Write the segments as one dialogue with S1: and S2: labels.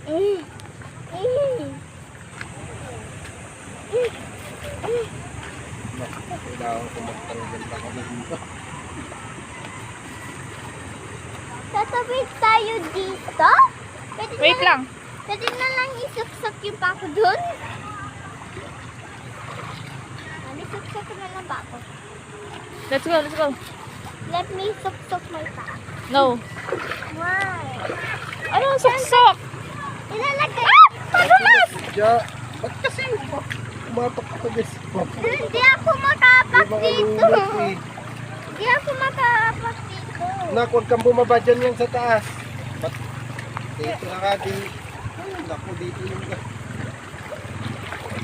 S1: Kailangan ko magtanggal na kami dito.
S2: Tatawid tayo dito?
S3: Wait lang.
S2: Pwede na lang isuksak yung pako dun? Isuksak ko na lang pako.
S3: Let's go, let's go.
S2: Let me suksak my pako.
S3: No.
S2: Why?
S3: Anong suksok?
S2: Ilalagay.
S3: Padulas!
S1: Diya, ba't kasi umapak ka guys?
S2: Hindi ako makapak dito.
S1: Eh.
S2: Hindi ako makapak dito.
S1: Nak, huwag kang bumaba dyan yan sa taas. Ba't dito na ka din? Naku, dito yung ka.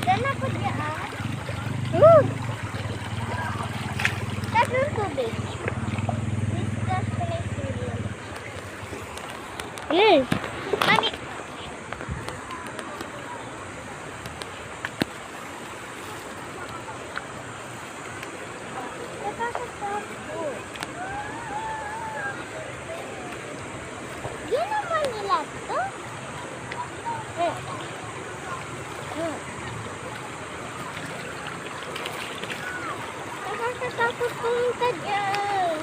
S2: Diyan ako diyan. Tapos yung tubig. Discuss ko na yung tubig. Mami. Nakakatakot. Yan naman nila to. Nakakatakot pumunta dyan.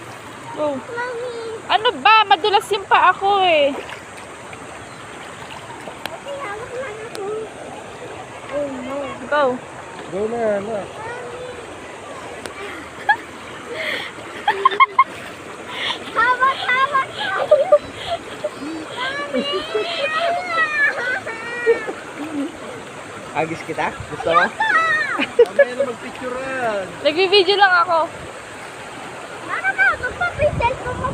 S3: Go.
S2: Mami.
S3: Ano ba? Madulas yung pa ako eh.
S2: Okay, hawak lang ako. Oh no.
S3: Go.
S1: Go na, nak.
S2: Hawak, hawak.
S1: Agis kita? Gusto mo? Mamaya na magpicturean.
S3: Nagvi-video lang ako.
S2: Mama, magpapisel ko mo